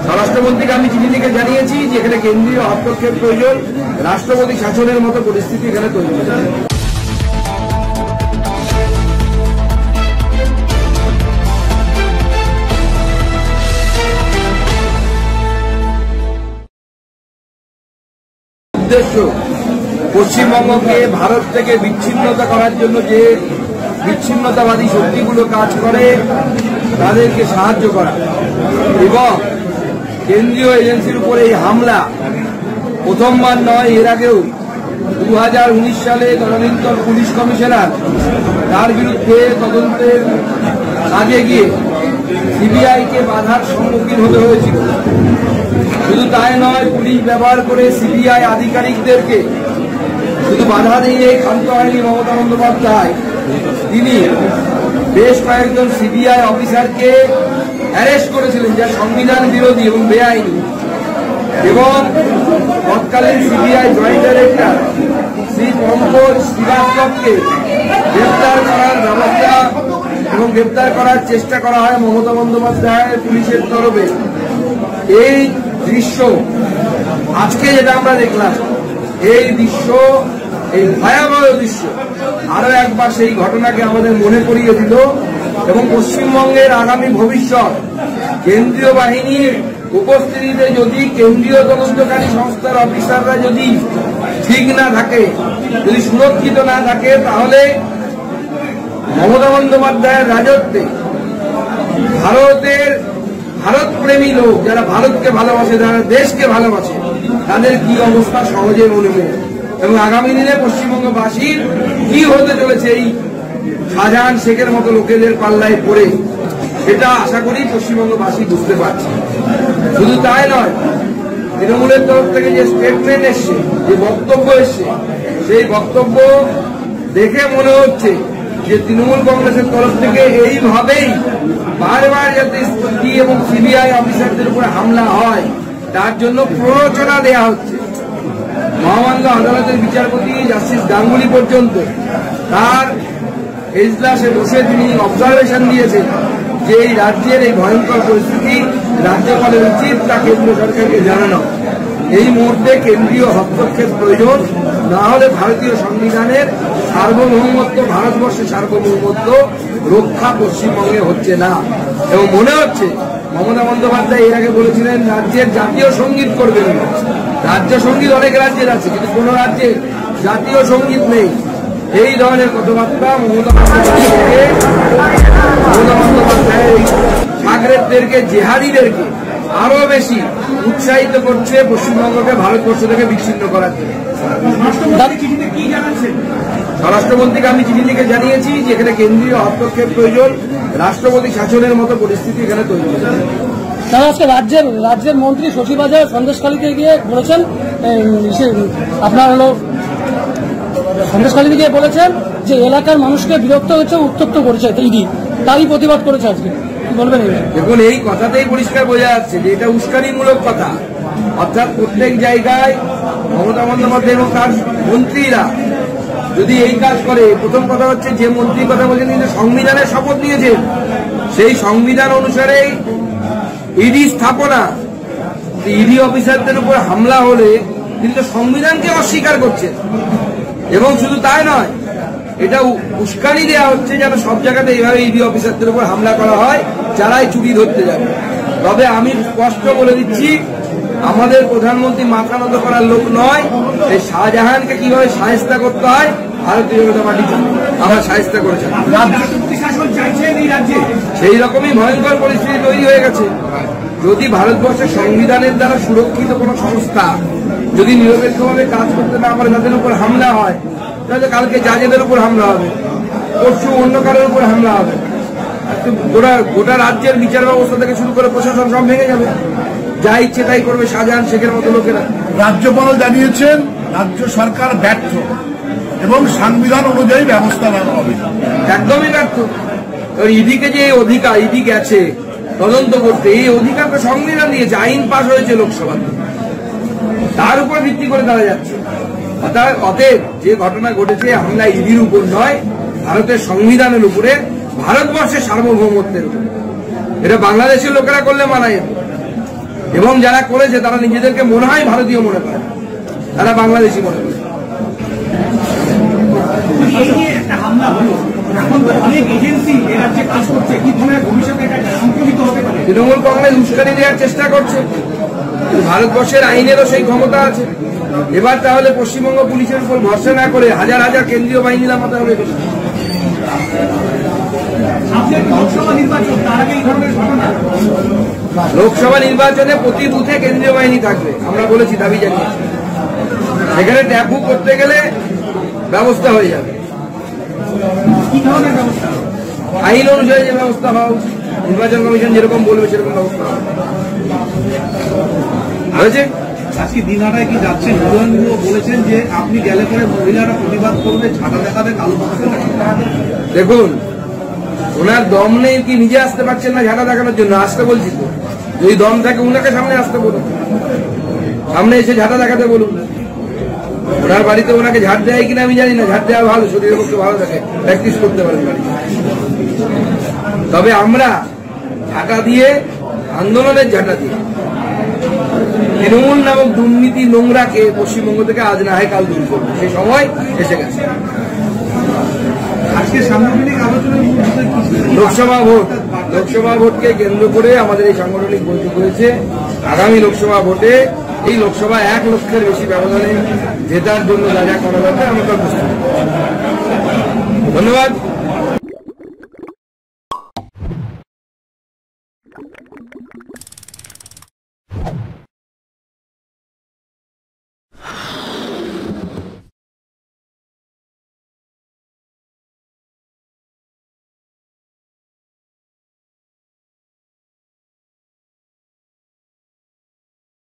স্বরাষ্ট্রমন্ত্রীকে আমি চিঠি লিখে জানিয়েছি যে এখানে কেন্দ্রীয় হস্তক্ষেপ প্রয়োজন, রাষ্ট্রপতি শাসনের মতো পরিস্থিতি এখানে তৈরি হয়েছে। উদ্দেশ্য পশ্চিমবঙ্গকে ভারত থেকে বিচ্ছিন্নতা করার জন্য যে বিচ্ছিন্নতাবাদী শক্তিগুলো কাজ করে তাদেরকে সাহায্য করা এবং কেন্দ্রীয় এজেন্সির উপরে এই হামলা প্রথমবার নয়, এর আগেও 2019 সালে তদানীন্তন পুলিশ কমিশনার তার বিরুদ্ধে তদন্তের কাজে গিয়ে সিবিআইকে বাধার সম্মুখীন হতে হয়েছিল। শুধু তাই নয়, পুলিশ ব্যবহার করে সিবিআই আধিকারিকদেরকে শুধু বাধা দিয়ে ক্ষান্ত হয়নি মমতা বন্দ্যোপাধ্যায়, তিনি বেশ কয়েকজন সিবিআই অফিসারকে অ্যারেস্ট করেছিলেন যা সংবিধান বিরোধী এবং বেআইনি, এবং তৎকালীন CBI joint director Shri Pankaj শ্রীবাস্তবকে গ্রেপ্তার করার ব্যবস্থা এবং গ্রেপ্তার করার চেষ্টা করা হয় মমতা বন্দ্যোপাধ্যায়ের পুলিশের তরফে। এই দৃশ্য আজকে যেটা আমরা দেখলাম, এই দৃশ্য, এই ভয়াবহ দৃশ্য আরো একবার সেই ঘটনাকে আমাদের মনে করিয়ে দিল এবং পশ্চিমবঙ্গের আগামী ভবিষ্যৎ কেন্দ্রীয় বাহিনীর উপস্থিতিতে যদি কেন্দ্রীয় তদন্তকারী সংস্থার অফিসাররা যদি ঠিক না থাকে, যদি সুরক্ষিত না থাকে, তাহলে মমতা বন্দ্যোপাধ্যায়ের রাজত্বে ভারতপ্রেমী লোক যারা ভারতকে ভালোবাসে, যারা দেশকে ভালোবাসে, তাদের কি অবস্থা সহজে মনে হয় এবং আগামী দিনে পশ্চিমবঙ্গবাসীর কি হতে চলেছে এই শাহজাহান শেখের মতো লোকেদের পাল্লায় পড়ে, সেটা আশা করি পশ্চিমবঙ্গবাসী বুঝতে পারছে। শুধু তাই নয়, তৃণমূলের তরফ থেকে যে স্টেটমেন্ট এসছে, যে বক্তব্য এসছে, সেই বক্তব্য দেখে মনে হচ্ছে যে তৃণমূল কংগ্রেসের তরফ থেকে এইভাবেই বারবার যাতে এসপি এবং সিবিআই অফিসারদের উপরে হামলা হয় তার জন্য প্ররোচনা দেয়া হচ্ছে। মহামান্য আদালতের বিচারপতি জাস্টিস গাঙ্গুলি পর্যন্ত তার এজলাসে বসে তিনি অবজারভেশন দিয়েছেন যে এই রাজ্যের এই ভয়ঙ্কর পরিস্থিতি রাজ্যপালের উচিত তা কেন্দ্র সরকারকে জানানো। এই মুহূর্তে কেন্দ্রীয় হস্তক্ষেপ প্রয়োজন, না হলে ভারতীয় সংবিধানের সার্বভৌমত্ব, ভারতবর্ষের সার্বভৌমত্ব রক্ষা পশ্চিমবঙ্গে হচ্ছে না। এবং মনে হচ্ছে মমতা বন্দ্যোপাধ্যায় এর আগে বলেছিলেন রাজ্যের জাতীয় সঙ্গীত করবেন। রাজ্য সঙ্গীত অনেক রাজ্যের আছে, কিন্তু কোন রাজ্যে জাতীয় সঙ্গীত নেই। এই ধরনের কথাবার্তা মমতা বন্দ্যোপাধ্যায়ের সাগরেদদেরকে, জেহাদিদেরকে আরো বেশি উৎসাহিত করছে পশ্চিমবঙ্গকে ভারতবর্ষ থেকে বিচ্ছিন্ন করার জন্য। স্বরাষ্ট্রমন্ত্রীকে আমি চিঠি লিখে জানিয়েছি যে এখানে কেন্দ্রীয় হস্তক্ষেপ প্রয়োজন, রাষ্ট্রপতি শাসনের মতো পরিস্থিতি এখানে তৈরি হয়েছে। তারা আজকে রাজ্যের মন্ত্রী সচিবাজার সন্দেশখালীতে গিয়ে বলেছেন, আপনার হলো সন্দেশখালীতে গিয়ে বলেছেন যে এলাকার মানুষকে বিরক্ত হচ্ছে, উত্তপ্ত করেছে ইডি, তারই প্রতিবাদ করেছে। আজকে কি বলবেন? দেখুন, এই কথাতেই পরিষ্কার বোঝা যাচ্ছে যে এটা উস্কানিমূলক কথা। অর্থাৎ প্রত্যেক জায়গায় মমতা বন্দ্যোপাধ্যায় এবং তার মন্ত্রীরা যদি এই কাজ করে, প্রথম কথা হচ্ছে যে মন্ত্রীর কথা বলছেন তিনি সংবিধানের শপথ নিয়েছেন, সেই সংবিধান অনুসারেই ইডি স্থাপনা, ইডি অফিসারদের উপর হামলা হলে তিনি তো সংবিধানকে অস্বীকার করছেন। এবং শুধু তাই নয়, এটা উস্কানি দেওয়া হচ্ছে যেন সব জায়গাতে এইভাবে ইডি অফিসারদের উপর হামলা করা হয় যারাই চুরি ধরতে যাবে। তবে আমি স্পষ্ট বলে দিচ্ছি, আমাদের প্রধানমন্ত্রী মাথা নত করার লোক নয়। এই শাহজাহানকে কিভাবে শায়েস্তা করতে হয় ভারতীয় জনতা পার্টি আমরা শায়েস্তা করেছেন। সেই রকমই ভয়ঙ্কর পরিস্থিতি তৈরি হয়ে গেছে। যদি ভারতবর্ষের সংবিধানের দ্বারা সুরক্ষিত কোন সংস্থা যদি নিরপেক্ষভাবে কাজ করতে না পারে, তাদের উপর হামলা হয়, তাহলে কালকে জাজেদের উপর হামলা হবে, পরশু অন্য কারোর উপর হামলা হবে, গোটা রাজ্যের বিচার ব্যবস্থা থেকে শুরু করে প্রশাসন সব ভেঙে যাবে। যা ইচ্ছে তাই করবে শাহজাহান শেখের মতো লোকেরা। রাজ্যপাল জানিয়েছেন রাজ্য সরকার ব্যর্থ এবং সংবিধান অনুযায়ী ব্যবস্থা নেওয়া হবে। একদমই ব্যর্থ। ইডিকে যে অধিকার, ইডি গেছে তদন্ত করতে, এই অধিকার তো সংবিধান দিয়েছে, আইন পাশ হয়েছে লোকসভাতে, তার উপর ভিত্তি করে তারা যাচ্ছে। অতএব যে ঘটনা ঘটেছে হামলা ইডির উপর নয়, ভারতের সংবিধানের উপরে, ভারতবর্ষের সার্বভৌমত্বের উপরে। এটা বাংলাদেশের লোকেরা করলে মানা যেত, এবং যারা করেছে তারা নিজেদেরকে মনে হয় ভারতীয় মনে করে, তারা বাংলাদেশি মনে করে। একটা হামলা হলো, এখন অনেক এজেন্সি এর রাজ্যে কাজ করছে, কি ধরনের ভবিষ্যতে এটা সংক্রমিত হতে পারে? তৃণমূল কংগ্রেস উস্কানি দেওয়ার চেষ্টা করছে। ভারতবর্ষের আইনেরও সেই ক্ষমতা আছে। এবার তাহলে পশ্চিমবঙ্গ পুলিশের উপর ভরসা না করে হাজার হাজার কেন্দ্রীয় বাহিনী নামাতে হবে। সামনের লোকসভা নির্বাচন, তার আগে এই ধরনের ঘটনা। লোকসভা নির্বাচনে প্রতি বুথে কেন্দ্রীয় বাহিনী থাকবে, আমরা বলেছি, দাবি জানিয়েছি। সেখানে ট্যাবু করতে গেলে ব্যবস্থা হয়ে যাবে, কি ধরনের ব্যবস্থা? আইন অনুযায়ী যে ব্যবস্থা হওয়া উচিত, নির্বাচন কমিশন যেরকম বলবে সেরকম ব্যবস্থা হয়েছে। আজকে দিনহাটায় কি যাচ্ছেন? হুমায়ুন বলেছেন যে আপনি গেলে পরে মহিলারা প্রতিবাদ করবে, ছাতা দেখাবে, কালো পতাকা। দেখুন, ওনার দম নেই কি নিজে আসতে পারছেন না ঝাঁটা দেখানোর জন্য? আসতে বলছি তো, যদি দম থাকে উনাকে সামনে আসতে বলুন, সামনে এসে ঝাঁটা দেখাতে বলুন। ওনার বাড়িতে ওনাকে ঝাঁট দেয় কিনা আমি জানি না, ঝাঁট দেওয়া ভালো, শরীরের পক্ষে ভালো থাকে, প্র্যাকটিস করতে পারেন বাড়িতে। তবে আমরা ঝাঁটা দিয়ে, আন্দোলনের ঝাঁটা দিয়ে তৃণমূল নামক দুর্নীতি নোংরাকে পশ্চিমবঙ্গ থেকে আজ না হয় কাল দূর করবে, সেই সময় এসে গেছে। আজকে সাংগঠনিক আলোচনার লোকসভা ভোটকে কেন্দ্র করে আমাদের এই সাংগঠনিক বৈঠক হয়েছে। আগামী লোকসভা ভোটে এই লোকসভা 1 লক্ষের বেশি ব্যবধানে জেতার জন্য যা যা করা দরকার আমরা তা প্রস্তুত। ধন্যবাদ।